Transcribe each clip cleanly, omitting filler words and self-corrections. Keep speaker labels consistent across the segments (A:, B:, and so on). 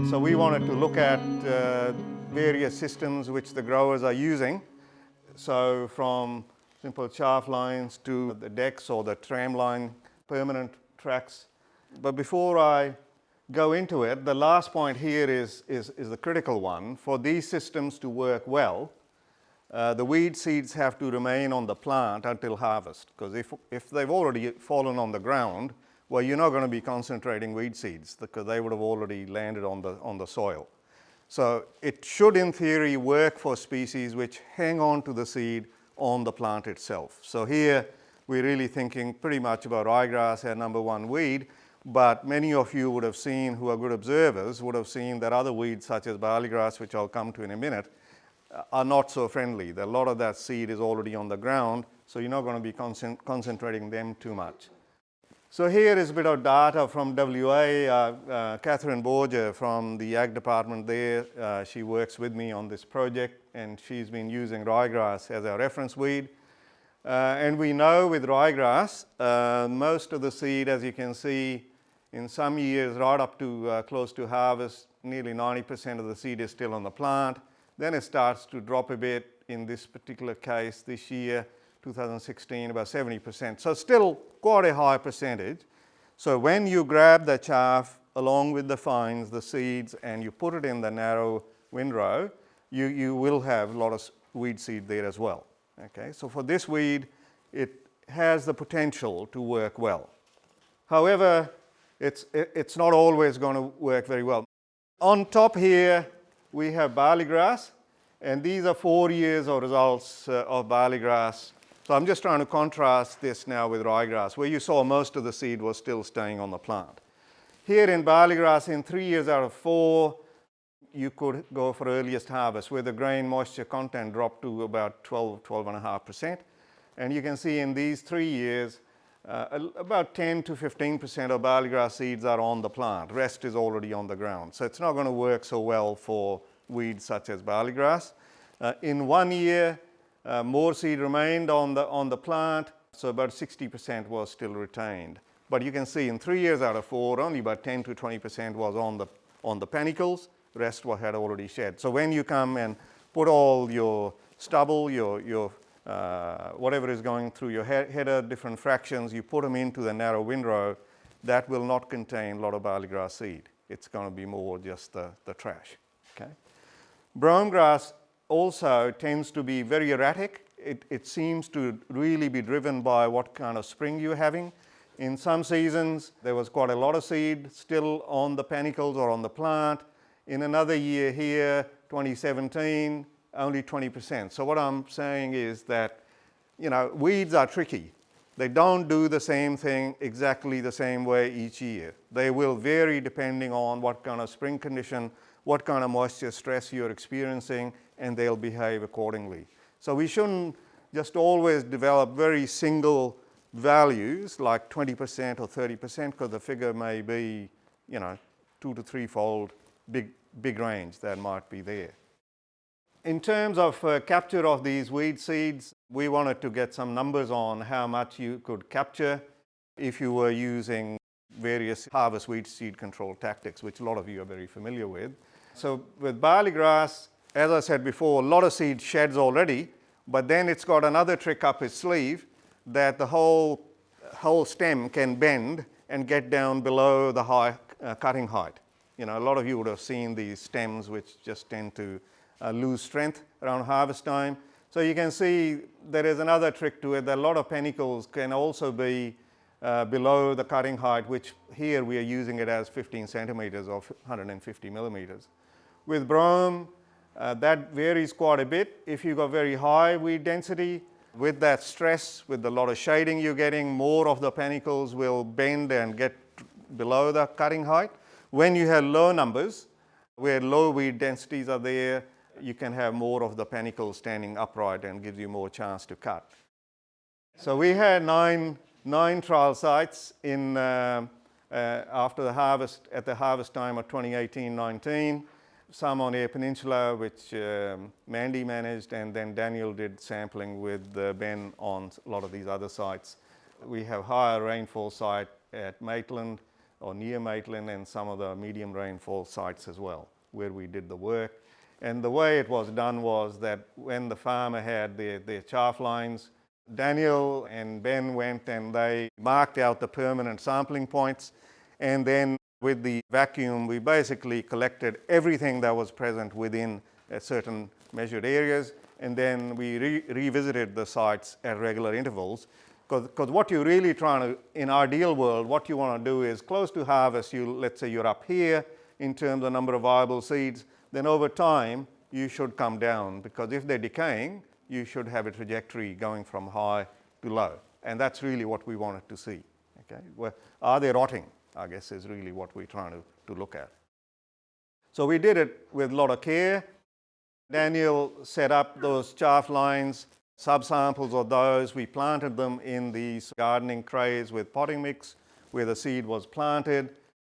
A: So we wanted to look at various systems which the growers are using. So from simple chaff lines to the decks or the tram line, permanent tracks. But before I go into it, the last point here is the critical one. For these systems to work well, the weed seeds have to remain on the plant until harvest, because if they've already fallen on the ground, well, you're not going to be concentrating weed seeds because they would have already landed on the soil. So it should, in theory, work for species which hang on to the seed on the plant itself. So here we're really thinking pretty much about ryegrass, our number one weed, but many of you would have seen, who are good observers, would have seen that other weeds such as barley grass, which I'll come to in a minute, are not so friendly. A lot of that seed is already on the ground, so you're not going to be concentrating them too much. So here is a bit of data from WA. Catherine Borger from the Ag department there, she works with me on this project, and she's been using ryegrass as our reference weed. And we know with ryegrass, most of the seed, as you can see, in some years right up to close to harvest, nearly 90% of the seed is still on the plant. Then it starts to drop a bit. In this particular case, this year, 2016, about 70%. So still quite a high percentage. So when you grab the chaff along with the fines, the seeds, and you put it in the narrow windrow, you will have a lot of weed seed there as well. Okay, so for this weed, it has the potential to work well. However, it's not always going to work very well. On top here, we have barley grass, and these are 4 years of results of barley grass. So I'm just trying to contrast this now with ryegrass, where you saw most of the seed was still staying on the plant. Here in barley grass, in 3 years out of 4, you could go for earliest harvest, where the grain moisture content dropped to about 12.5%. And you can see in these 3 years, about 10 to 15% of barley grass seeds are on the plant. Rest is already on the ground. So it's not going to work so well for weeds such as barley grass. In 1 year, more seed remained on the plant, so about 60% was still retained. But you can see in 3 years out of 4, only about 10 to 20% was on the panicles. The rest had already shed. So when you come and put all your stubble, your whatever is going through your header, different fractions, you put them into the narrow windrow, that will not contain a lot of barley grass seed. It's going to be more just the trash. Okay? Brome grass also tends to be very erratic. It seems to really be driven by what kind of spring you're having. In some seasons, there was quite a lot of seed still on the panicles or on the plant. In another year here, 2017, only 20%. So what I'm saying is that, you know, weeds are tricky. They don't do the same thing exactly the same way each year. They will vary depending on what kind of spring condition, what kind of moisture stress you're experiencing, and they'll behave accordingly. So we shouldn't just always develop very single values like 20% or 30%, because the figure may be, you know, 2 to 3-fold big range that might be there. In terms of capture of these weed seeds, we wanted to get some numbers on how much you could capture if you were using various harvest weed seed control tactics, which a lot of you are very familiar with. So with barley grass, as I said before, a lot of seed sheds already, but then it's got another trick up its sleeve that the whole stem can bend and get down below the high cutting height. You know, a lot of you would have seen these stems which just tend to lose strength around harvest time. So you can see there is another trick to it, that a lot of panicles can also be below the cutting height, which here we are using it as 15 centimeters or 150 millimeters. With brome, that varies quite a bit. If you've got very high weed density, with that stress, with a lot of shading you're getting, more of the panicles will bend and get below the cutting height. When you have low numbers, where low weed densities are there, you can have more of the panicles standing upright and gives you more chance to cut. So we had nine trial sites in after the harvest, at the harvest time of 2018-19. Some on Eyre Peninsula, which Mandy managed, and then Daniel did sampling with Ben on a lot of these other sites. We have higher rainfall site at Maitland or near Maitland, and some of the medium rainfall sites as well, where we did the work. And the way it was done was that when the farmer had their chaff lines, Daniel and Ben went and they marked out the permanent sampling points, and then with the vacuum, we basically collected everything that was present within certain measured areas, and then we revisited the sites at regular intervals. Because what you're really trying to, in our ideal world, what you want to do is close to harvest, let's say you're up here in terms of number of viable seeds, then over time you should come down, because if they're decaying, you should have a trajectory going from high to low. And that's really what we wanted to see. Okay? Well, are they rotting, I guess, is really what we're trying to look at. So we did it with a lot of care. Daniel set up those chaff lines, subsamples of those. We planted them in these gardening trays with potting mix where the seed was planted.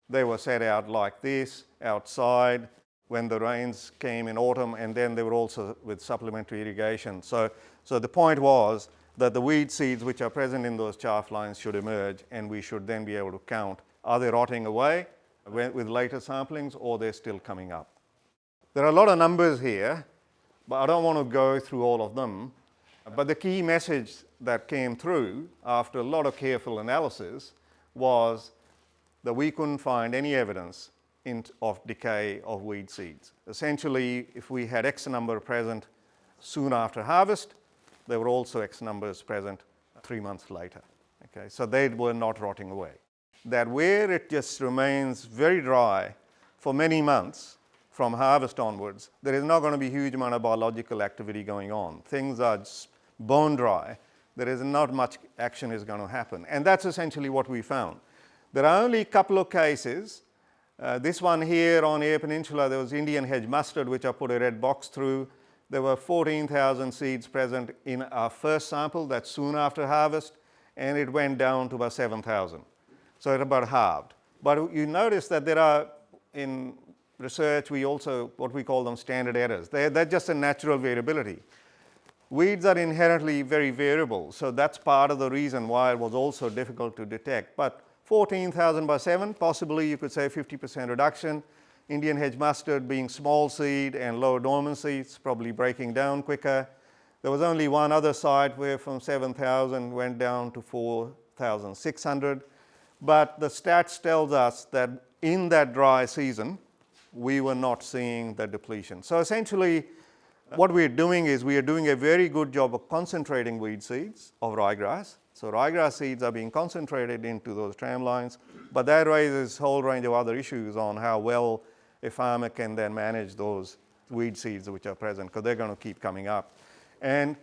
A: They were set out like this outside when the rains came in autumn, and then they were also with supplementary irrigation. So the point was that the weed seeds which are present in those chaff lines should emerge, and we should then be able to count, are they rotting away with later samplings, or they're still coming up. There are a lot of numbers here, but I don't want to go through all of them. But the key message that came through after a lot of careful analysis was that we couldn't find any evidence of decay of weed seeds. Essentially, if we had X number present soon after harvest, there were also X numbers present 3 months later. Okay? So they were not rotting away. That where it just remains very dry for many months from harvest onwards, there is not going to be a huge amount of biological activity going on. Things are just bone dry. There is not much action is going to happen. And that's essentially what we found. There are only a couple of cases. This one here on Eyre Peninsula, there was Indian hedge mustard, which I put a red box through. There were 14,000 seeds present in our first sample, that's soon after harvest, and it went down to about 7,000. So it about halved. But you notice that there are, in research, we also, what we call them standard errors. They're just a natural variability. Weeds are inherently very variable, so that's part of the reason why it was also difficult to detect. But 14,000 by 7, possibly you could say 50% reduction. Indian hedge mustard being small seed and low dormancy, it's probably breaking down quicker. There was only one other site where from 7,000 went down to 4,600. But the stats tells us that in that dry season, we were not seeing the depletion. So essentially, what we're doing is we are doing a very good job of concentrating weed seeds of ryegrass. So ryegrass seeds are being concentrated into those tram lines, but that raises a whole range of other issues on how well a farmer can then manage those weed seeds which are present, because they're going to keep coming up. And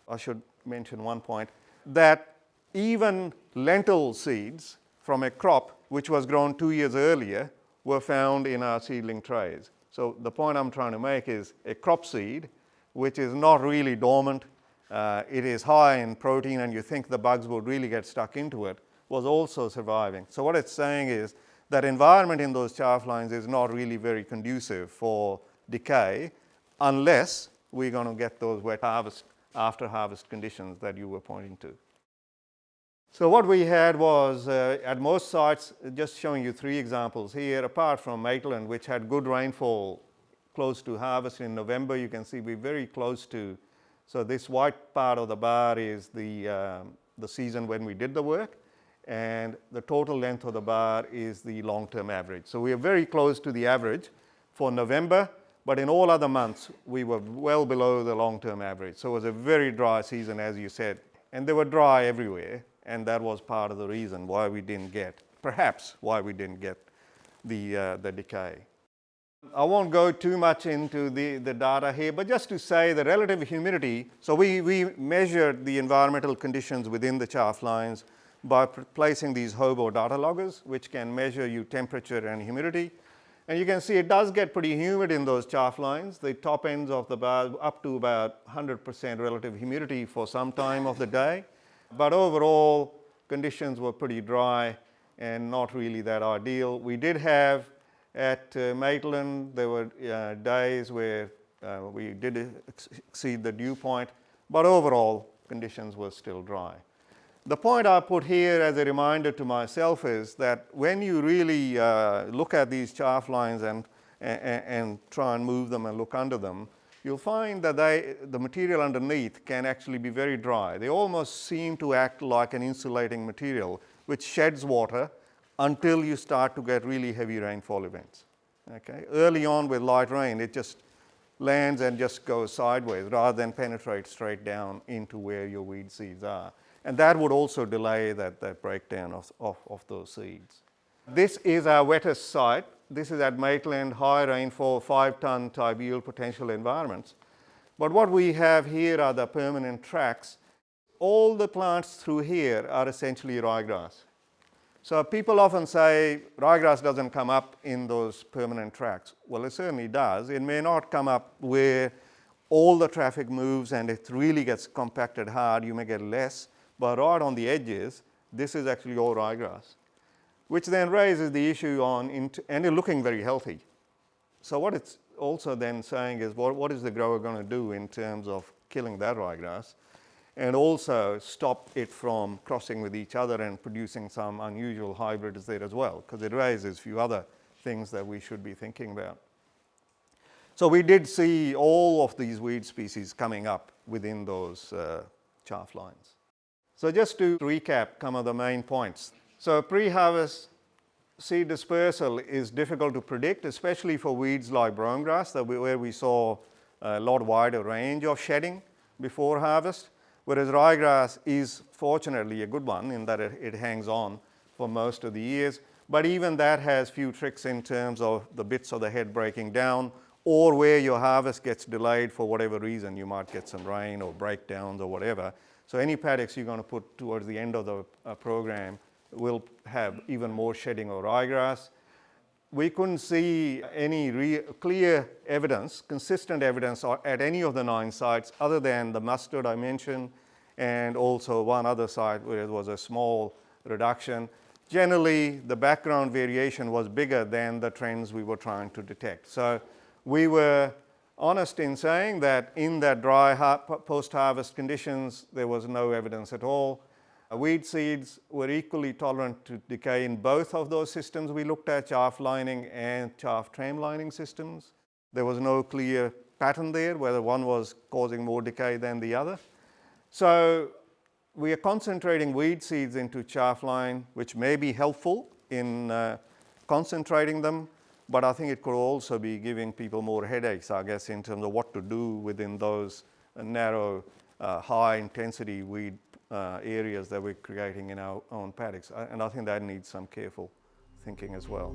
A: I should mention one point, that even lentil seeds from a crop which was grown 2 years earlier were found in our seedling trays. So the point I'm trying to make is a crop seed, which is not really dormant, it is high in protein, and you think the bugs would really get stuck into it, was also surviving. So what it's saying is that environment in those chaff lines is not really very conducive for decay unless we're going to get those wet harvest, after harvest conditions that you were pointing to. So what we had was, at most sites, just showing you 3 examples here, apart from Maitland, which had good rainfall close to harvest in November, you can see we're very close to. So this white part of the bar is the season when we did the work, and the total length of the bar is the long-term average. So we are very close to the average for November, but in all other months, we were well below the long-term average. So it was a very dry season, as you said, and they were dry everywhere, and that was part of the reason why we didn't get, perhaps why we didn't get the decay. I won't go too much into the data here, but just to say the relative humidity, so we measured the environmental conditions within the chaff lines by placing these hobo data loggers, which can measure you temperature and humidity. And you can see it does get pretty humid in those chaff lines. The top ends of the bar up to about 100% relative humidity for some time of the day. But overall, conditions were pretty dry. and not really that ideal. We did have at Maitland, there were days where we did exceed the dew point, but overall conditions were still dry. The point I put here as a reminder to myself is that when you really look at these chaff lines and try and move them and look under them, you'll find that the material underneath can actually be very dry. They almost seem to act like an insulating material, which sheds water until you start to get really heavy rainfall events. Okay? Early on with light rain, it just lands and just goes sideways rather than penetrate straight down into where your weed seeds are. And that would also delay that breakdown of those seeds. This is our wettest site. This is at Maitland, high rainfall, 5-ton type yield potential environments. But what we have here are the permanent tracks. All the plants through here are essentially ryegrass. So people often say ryegrass doesn't come up in those permanent tracks. Well, it certainly does. It may not come up where all the traffic moves and it really gets compacted hard. You may get less. But right on the edges, this is actually all ryegrass, which then raises the issue on, and it's looking very healthy. So what it's also then saying is, what is the grower going to do in terms of killing that ryegrass, and also stop it from crossing with each other and producing some unusual hybrids there as well, because it raises a few other things that we should be thinking about. So we did see all of these weed species coming up within those chaff lines. So just to recap some of the main points. So pre-harvest seed dispersal is difficult to predict, especially for weeds like brome grass, where we saw a lot wider range of shedding before harvest, whereas ryegrass is fortunately a good one in that it hangs on for most of the years. But even that has few tricks in terms of the bits of the head breaking down, or where your harvest gets delayed for whatever reason. You might get some rain or breakdowns or whatever. So any paddocks you're going to put towards the end of the program will have even more shedding of ryegrass. We couldn't see any clear evidence, consistent evidence at any of the 9 sites other than the mustard I mentioned, and also one other site where it was a small reduction. Generally, the background variation was bigger than the trends we were trying to detect. So we were honest in saying that in that dry post-harvest conditions, there was no evidence at all. Weed seeds were equally tolerant to decay in both of those systems we looked at, chaff lining and chaff tram lining systems. There was no clear pattern there, whether one was causing more decay than the other. So we are concentrating weed seeds into chaff line, which may be helpful in concentrating them, but I think it could also be giving people more headaches, I guess, in terms of what to do within those narrow, high-intensity weed areas that we're creating in our own paddocks. And I think that needs some careful thinking as well.